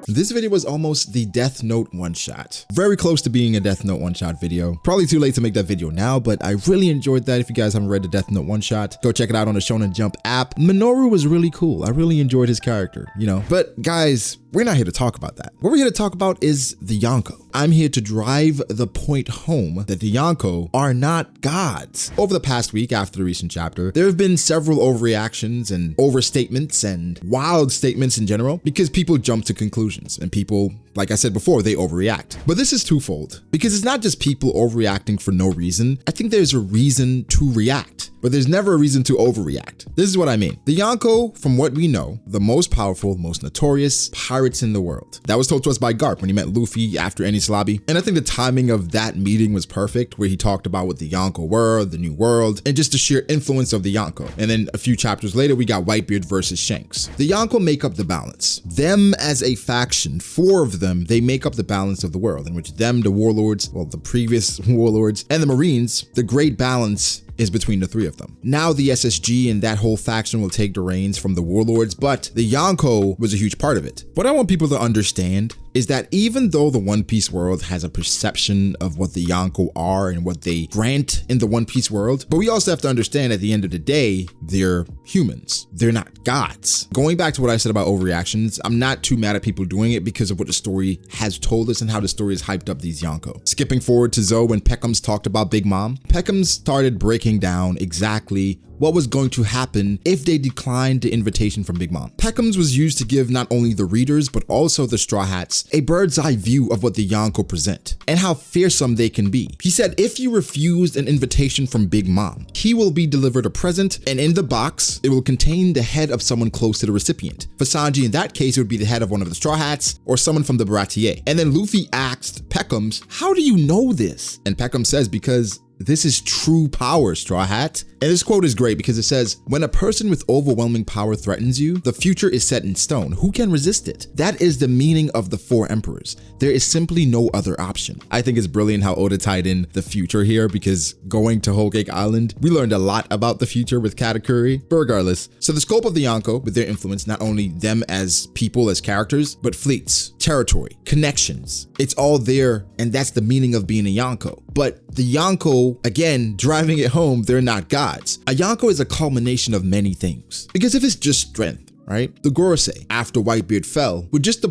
This video was almost the Death Note one-shot. Very close to being a Death Note one-shot video. Probably too late to make that video now, but I really enjoyed that. If you guys haven't read the Death Note one-shot, go check it out on the Shonen Jump app. Minoru was really cool. I really enjoyed his character, you know. But guys, we're not here to talk about that. What we're here to talk about is the Yonko. I'm here to drive the point home that the Yonko are not gods. Over the past week after the recent chapter, there have been several overreactions and overstatements and wild statements in general because people jump to conclusions and people, like I said before, they overreact. But this is twofold because it's not just people overreacting for no reason. I think there's a reason to react, but there's never a reason to overreact. This is what I mean. The Yonko, from what we know, the most powerful, most notorious pirates in the world. That was told to us by Garp when he met Luffy after Enies Lobby. And I think the timing of that meeting was perfect, where he talked about what the Yonko were, the new world, and just the sheer influence of the Yonko. And then a few chapters later, we got Whitebeard versus Shanks. The Yonko make up the balance. Them as a faction, 4 of them, they make up the balance of the world, in which them, the warlords, well, the previous warlords, and the Marines, the great balance is between the 3 of them. Now the SSG and that whole faction will take the reins from the warlords, but the Yonko was a huge part of it. What I want people to understand is that even though the One Piece world has a perception of what the Yonko are and what they grant in the One Piece world, but we also have to understand at the end of the day, they're humans. They're not gods. Going back to what I said about overreactions, I'm not too mad at people doing it because of what the story has told us and how the story has hyped up these Yonko. Skipping forward to Zoe when Peckham's talked about Big Mom, Peckham started breaking down exactly what was going to happen if they declined the invitation from Big Mom. Peckham's was used to give not only the readers, but also the Straw Hats a bird's eye view of what the Yonko present and how fearsome they can be. He said if you refused an invitation from Big Mom, he will be delivered a present, and in the box, it will contain the head of someone close to the recipient. For Sanji, in that case, it would be the head of one of the Straw Hats or someone from the B.D.A. And then Luffy asked Peckham's, how do you know this? And Peckham says, because this is true power, Straw Hat. And this quote is great because it says, when a person with overwhelming power threatens you, the future is set in stone. Who can resist it? That is the meaning of the 4 emperors. There is simply no other option. I think it's brilliant how Oda tied in the future here, because going to Whole Cake Island, we learned a lot about the future with Katakuri. But regardless, so the scope of the Yonko, with their influence, not only them as people, as characters, but fleets, territory, connections. It's all there, and that's the meaning of being a Yonko. But the Yonko, again, driving it home, they're not gods. A Yonko is a culmination of many things. Because if it's just strength, right? The Gorosei, after Whitebeard fell, were just the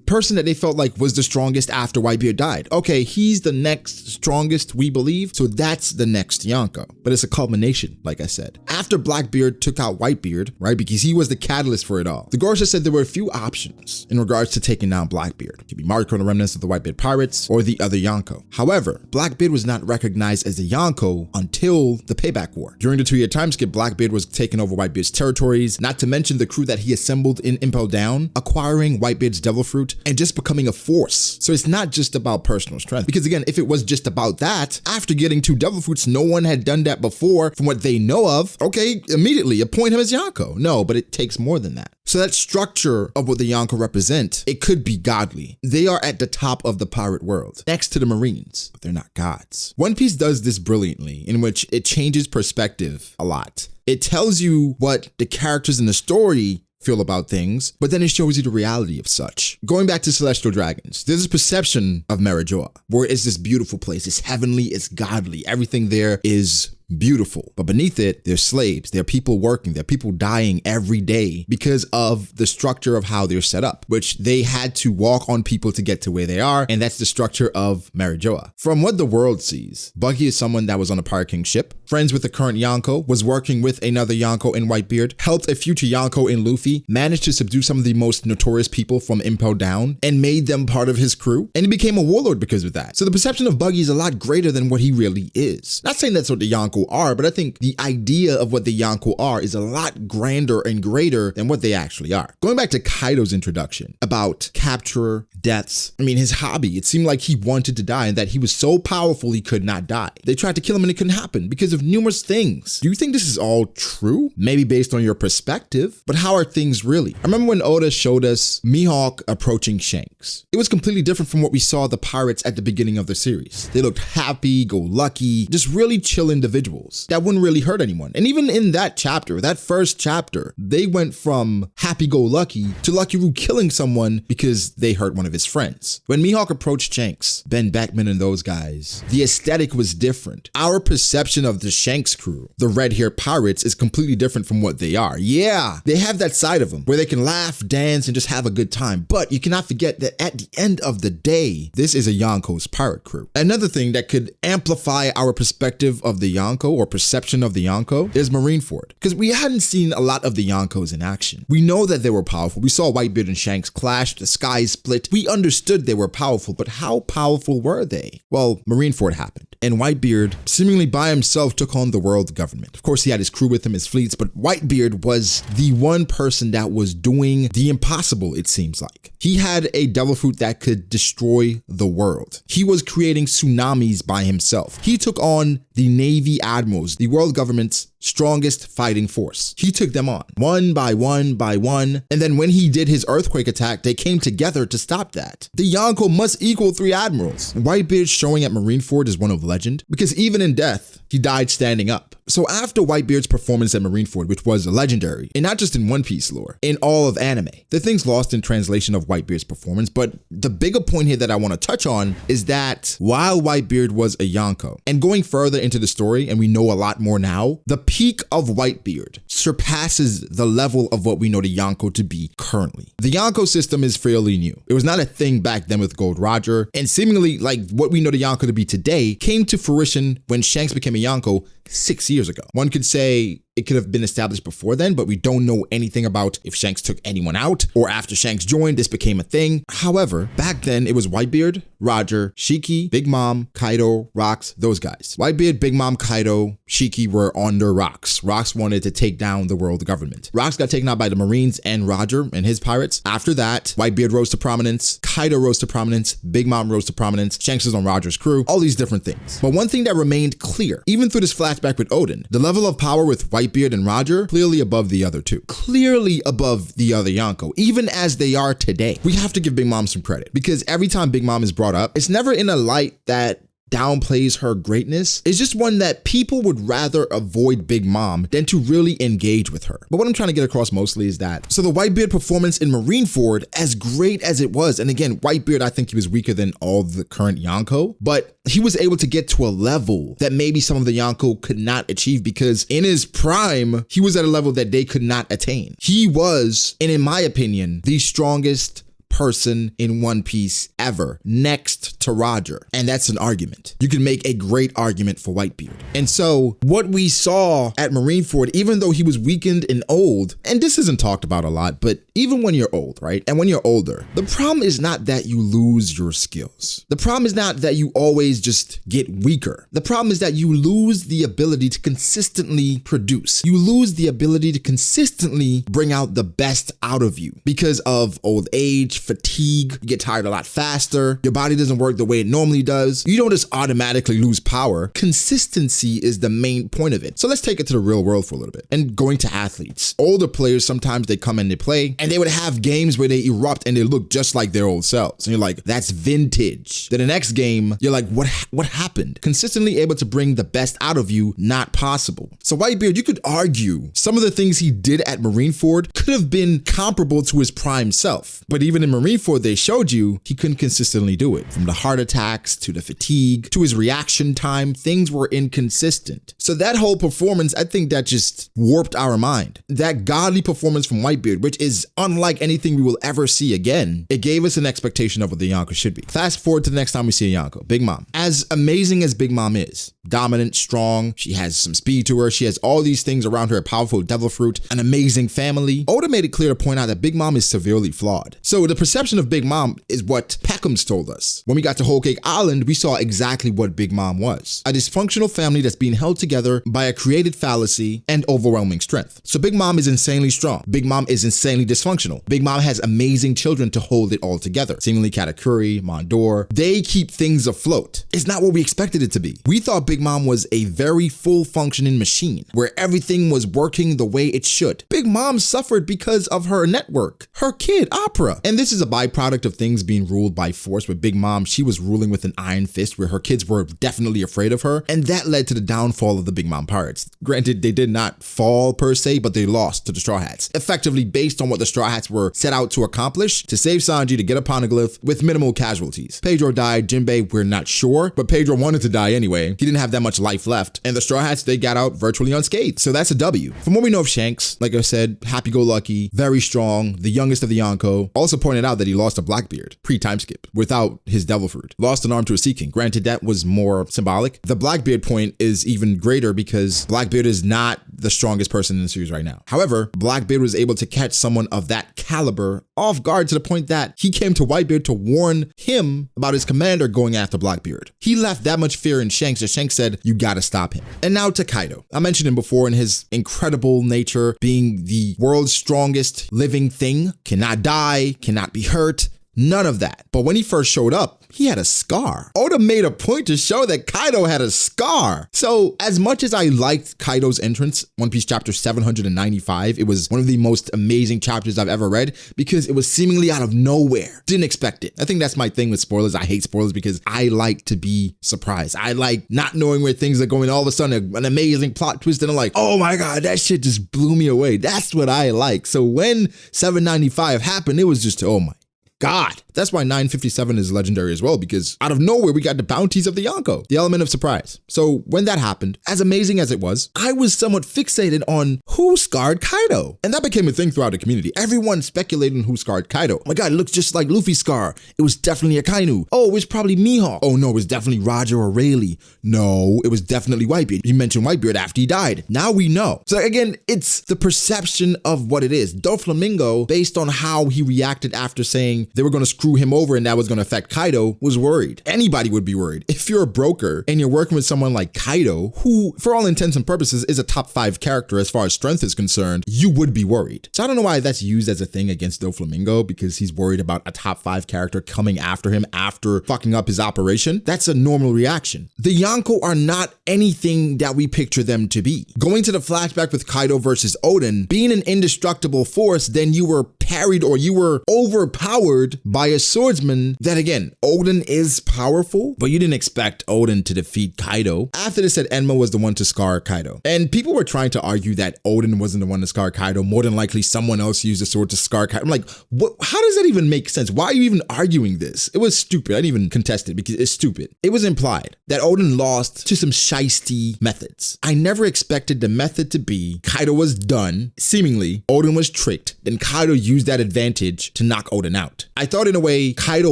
person that they felt like was the strongest after Whitebeard died. Okay, he's the next strongest, we believe, so that's the next Yonko. But it's a culmination, like I said. After Blackbeard took out Whitebeard, right, because he was the catalyst for it all, the Gorosei said there were a few options in regards to taking down Blackbeard. It could be Marco and the remnants of the Whitebeard pirates, or the other Yonko. However, Blackbeard was not recognized as a Yonko until the Payback War. During the 2-year time skip, Blackbeard was taking over Whitebeard's territories, not to mention the crew that he assembled in Impel Down, acquiring Whitebeard's devil fruit, and just becoming a force. So it's not just about personal strength, because again, if it was just about that, after getting 2 devil fruits, no one had done that before from what they know of. Okay, immediately appoint him as Yonko. No, but it takes more than that. So that structure of what the Yonko represent, it could be godly. They are at the top of the pirate world, next to the Marines, but they're not gods. One Piece does this brilliantly, in which it changes perspective a lot. It tells you what the characters in the story feel about things, but then it shows you the reality of such. Going back to Celestial Dragons, there's this perception of Marijoa, where it's this beautiful place, it's heavenly, it's godly, everything there is beautiful, but beneath it, there's slaves, there are people working, there are people dying every day because of the structure of how they're set up, which they had to walk on people to get to where they are, and that's the structure of Marijoa. From what the world sees, Buggy is someone that was on a Pirate King ship, friends with the current Yonko, was working with another Yonko in Whitebeard, helped a future Yonko in Luffy, managed to subdue some of the most notorious people from Impel Down, and made them part of his crew, and he became a warlord because of that. So the perception of Buggy is a lot greater than what he really is. Not saying that's what the Yonko are, but I think the idea of what the Yonko are is a lot grander and greater than what they actually are. Going back to Kaido's introduction about capture, deaths, I mean, his hobby, it seemed like he wanted to die and that he was so powerful he could not die. They tried to kill him and it couldn't happen because of numerous things. Do you think this is all true? Maybe based on your perspective, but how are things really? I remember when Oda showed us Mihawk approaching Shanks. It was completely different from what we saw the pirates at the beginning of the series. They looked happy-go-lucky, just really chill individuals that wouldn't really hurt anyone. And even in that chapter, that first chapter, they went from happy-go-lucky to Lucky Roo killing someone because they hurt one of his friends. When Mihawk approached Shanks, Ben Beckman and those guys, the aesthetic was different. Our perception of the Shanks crew, the red-haired pirates, is completely different from what they are. Yeah, they have that side of them where they can laugh, dance, and just have a good time. But you cannot forget that at the end of the day, this is a Yonko's pirate crew. Another thing that could amplify our perspective of the Yonko or perception of the Yonko is Marineford, because we hadn't seen a lot of the Yonkos in action. We know that they were powerful. We saw Whitebeard and Shanks clash, the skies split. We understood they were powerful, but how powerful were they? Well, Marineford happened, and Whitebeard seemingly by himself took on the world government. Of course, he had his crew with him, his fleets, but Whitebeard was the one person that was doing the impossible, it seems like. He had a devil fruit that could destroy the world. He was creating tsunamis by himself. He took on the Navy admirals, the world government's strongest fighting force. He took them on one by one by one, and then when he did his earthquake attack, they came together to stop that. The Yonko must equal 3 admirals. Whitebeard showing at Marineford is one of legend, because even in death, he died standing up. So after Whitebeard's performance at Marineford, which was legendary, and not just in One Piece lore, in all of anime, the thing's lost in translation of Whitebeard's performance, but the bigger point here that I want to touch on is that while Whitebeard was a Yonko, and going further into the story, and we know a lot more now, the peak of Whitebeard surpasses the level of what we know the Yonko to be currently. The Yonko system is fairly new. It was not a thing back then with Gold Roger, and seemingly like what we know the Yonko to be today came to fruition when Shanks became a Yonko 6 years ago. One could say it could have been established before then, but we don't know anything about if Shanks took anyone out or after Shanks joined, this became a thing. However, back then it was Whitebeard, Roger, Shiki, Big Mom, Kaido, Rocks, those guys. Whitebeard, Big Mom, Kaido, Shiki were under Rocks. Rocks wanted to take down the world government. Rocks got taken out by the Marines and Roger and his pirates. After that, Whitebeard rose to prominence, Kaido rose to prominence, Big Mom rose to prominence, Shanks was on Roger's crew, all these different things. But one thing that remained clear, even through this flashback with Odin, the level of power with Whitebeard and Roger, clearly above the other two. Clearly above the other Yonko, even as they are today. We have to give Big Mom some credit, because every time Big Mom is brought up, it's never in a light that downplays her greatness. It's just one that people would rather avoid Big Mom than to really engage with her. But what I'm trying to get across mostly is that, so the Whitebeard performance in Marineford, as great as it was, and again, Whitebeard, I think he was weaker than all the current Yonko, but he was able to get to a level that maybe some of the Yonko could not achieve, because in his prime, he was at a level that they could not attain. He was, and in my opinion, the strongest person in One Piece ever, next to Roger. And that's an argument. You can make a great argument for Whitebeard. And so what we saw at Marineford, even though he was weakened and old, and this isn't talked about a lot, but even when you're old, right? And when you're older, the problem is not that you lose your skills. The problem is not that you always just get weaker. The problem is that you lose the ability to consistently produce. You lose the ability to consistently bring out the best out of you because of old age, fatigue, you get tired a lot faster, your body doesn't work the way it normally does. You don't just automatically lose power. Consistency is the main point of it. So let's take it to the real world for a little bit. And going to athletes. Older players, sometimes they come and they play, and they would have games where they erupt and they look just like their old selves. And you're like, that's vintage. Then the next game, you're like, what happened? Consistently able to bring the best out of you, not possible. So Whitebeard, you could argue some of the things he did at Marineford could have been comparable to his prime self. But even in Marineford, they showed you he couldn't consistently do it. From the heart attacks to the fatigue to his reaction time, things were inconsistent. So that whole performance, I think that just warped our mind. That godly performance from Whitebeard, which is unlike anything we will ever see again, it gave us an expectation of what the Yonko should be. Fast forward to the next time we see a Yonko, Big Mom. As amazing as Big Mom is, dominant, strong, she has some speed to her, she has all these things around her, a powerful devil fruit, an amazing family, Oda made it clear to point out that Big Mom is severely flawed. So the the perception of Big Mom is what Peckham's told us. When we got to Whole Cake Island, we saw exactly what Big Mom was. A dysfunctional family that's being held together by a created fallacy and overwhelming strength. So Big Mom is insanely strong. Big Mom is insanely dysfunctional. Big Mom has amazing children to hold it all together. Seemingly Katakuri, Mondor. They keep things afloat. It's not what we expected it to be. We thought Big Mom was a very full functioning machine where everything was working the way it should. Big Mom suffered because of her network, her kid, Opera. And this is a byproduct of things being ruled by force. With Big Mom, she was ruling with an iron fist where her kids were definitely afraid of her. And that led to the downfall of the Big Mom Pirates. Granted, they did not fall per se, but they lost to the Straw Hats. Effectively based on what the Straw Hats were set out to accomplish, to save Sanji, to get a poneglyph with minimal casualties. Pedro died, Jinbei, we're not sure, but Pedro wanted to die anyway. He didn't have that much life left. And the Straw Hats, they got out virtually unscathed. So that's a W. From what we know of Shanks, like I said, happy-go-lucky, very strong, the youngest of the Yonko. Also pointed out that he lost a Blackbeard, pre-time skip, without his devil fruit. Lost an arm to a Sea King. Granted, that was more symbolic. The Blackbeard point is even greater because Blackbeard is not the strongest person in the series right now. However, Blackbeard was able to catch someone of that caliber off guard to the point that he came to Whitebeard to warn him about his commander going after Blackbeard. He left that much fear in Shanks that Shanks said, you gotta stop him. And now to Kaido. I mentioned him before in his incredible nature, being the world's strongest living thing, cannot die, cannot be hurt, none of that. But when he first showed up, he had a scar. Oda made a point to show that Kaido had a scar. So as much as I liked Kaido's entrance, One Piece chapter 795, it was one of the most amazing chapters I've ever read because it was seemingly out of nowhere. Didn't expect it. I think that's my thing with spoilers. I hate spoilers because I like to be surprised. I like not knowing where things are going. All of a sudden, an amazing plot twist and I'm like, oh my God, that shit just blew me away. That's what I like. So when 795 happened, it was just, oh my God. That's why 957 is legendary as well, because out of nowhere, we got the bounties of the Yonko, the element of surprise. So when that happened, as amazing as it was, I was somewhat fixated on who scarred Kaido. And that became a thing throughout the community. Everyone speculated on who scarred Kaido. Oh my God, it looks just like Luffy's scar. It was definitely Akainu. Oh, it was probably Mihawk. Oh no, it was definitely Roger or Rayleigh. No, it was definitely Whitebeard. You mentioned Whitebeard after he died. Now we know. So again, it's the perception of what it is. Doflamingo, based on how he reacted after saying they were going to screw him over and that was going to affect Kaido, was worried. Anybody would be worried. If you're a broker and you're working with someone like Kaido, who for all intents and purposes is a top 5 character as far as strength is concerned, you would be worried. So I don't know why that's used as a thing against Doflamingo, because he's worried about a top 5 character coming after him after fucking up his operation. That's a normal reaction. The Yonko are not anything that we picture them to be. Going to the flashback with Kaido versus Oden, being an indestructible force, then you were parried or you were overpowered by a swordsman that, again, Oden is powerful, but you didn't expect Oden to defeat Kaido. After this said Enma was the one to scar Kaido. And people were trying to argue that Oden wasn't the one to scar Kaido. More than likely someone else used the sword to scar Kaido. I'm like, what? How does that even make sense? Why are you even arguing this? It was stupid. I didn't even contest it because it's stupid. It was implied that Oden lost to some shiesty methods. I never expected the method to be Kaido was done, seemingly Oden was tricked, then Kaido used that advantage to knock Oden out. I thought in a way Kaido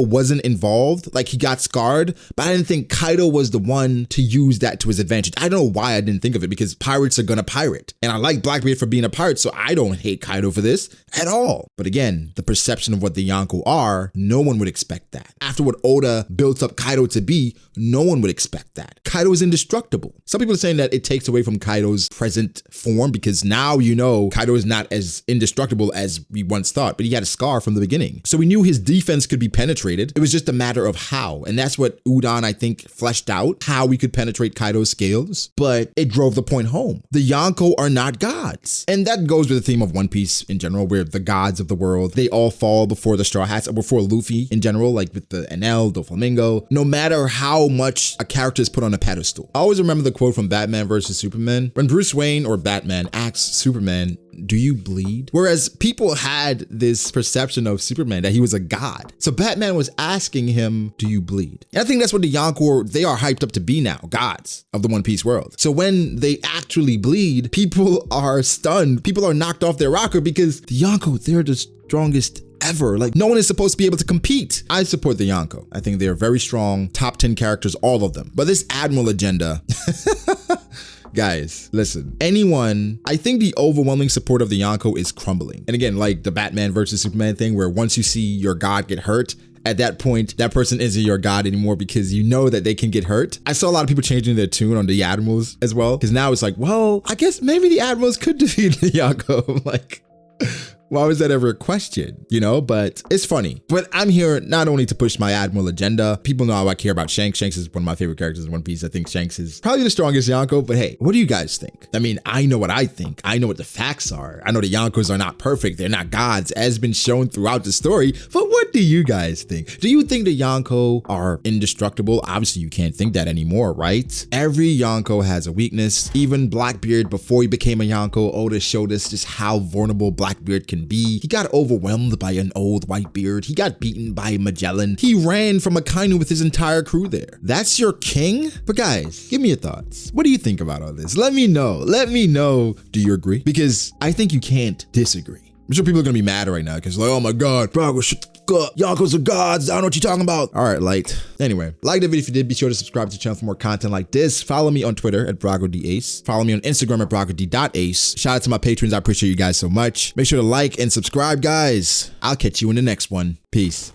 wasn't involved, like he got scarred, but I didn't think Kaido was the one to use that to his advantage. I don't know why I didn't think of it, because pirates are gonna pirate. And I like Blackbeard for being a pirate, so I don't hate Kaido for this at all. But again, the perception of what the Yonko are, no one would expect that. After what Oda built up Kaido to be, no one would expect that. Kaido is indestructible. Some people are saying that it takes away from Kaido's present form, because now you know Kaido is not as indestructible as we once thought, but he had a scar from the beginning. So we knew his defense could be penetrated. It was just a matter of how. And that's what Udon, I think, fleshed out, how we could penetrate Kaido's scales, but it drove the point home. The Yonko are not gods. And that goes with the theme of One Piece in general, where the gods of the world, they all fall before the Straw Hats, or before Luffy in general, like with the NL, Doflamingo, no matter how much a character is put on a pedestal. I always remember the quote from Batman versus Superman, when Bruce Wayne or Batman asks Superman, do you bleed? Whereas people had this perception of Superman that he was a god. So Batman was asking him, do you bleed? And I think that's what the Yonko, they are hyped up to be now, gods of the One Piece world. So when they actually bleed, people are stunned. People are knocked off their rocker because the Yonko, they're the strongest ever. Like, no one is supposed to be able to compete. I support the Yonko. I think they're very strong, top 10 characters, all of them. But this Admiral agenda, Guys, listen, I think the overwhelming support of the Yonko is crumbling. And again, like the Batman versus Superman thing, where once you see your god get hurt, at that point, that person isn't your god anymore because you know that they can get hurt. I saw a lot of people changing their tune on the Admirals as well, because now it's like, well, I guess maybe the Admirals could defeat the Yonko. Like, why was that ever a question, you know? But it's funny. But I'm here not only to push my Admiral agenda. People know how I care about Shanks. Shanks is one of my favorite characters in One Piece. I think Shanks is probably the strongest Yonko, but hey, what do you guys think? I mean, I know what I think. I know what the facts are. I know the Yonkos are not perfect. They're not gods, as been shown throughout the story. But what do you guys think? Do you think the Yonko are indestructible? Obviously, you can't think that anymore, right? Every Yonko has a weakness. Even Blackbeard, before he became a Yonko, Oda showed us just how vulnerable Blackbeard can be. He got overwhelmed by an old Whitebeard. He got beaten by Magellan. He ran from Akainu with his entire crew there. That's your king? But guys, give me your thoughts. What do you think about all this? Let me know. Let me know. Do you agree? Because I think you can't disagree. I'm sure people are gonna be mad right now because like, oh my God, bro, shut the fuck up. Yonkos are gods. I don't know what you're talking about. All right, light. Anyway, like the video if you did. Be sure to subscribe to the channel for more content like this. Follow me on Twitter at BragoDAce. Follow me on Instagram at BragoD.Ace. Shout out to my patrons. I appreciate you guys so much. Make sure to like and subscribe, guys. I'll catch you in the next one. Peace.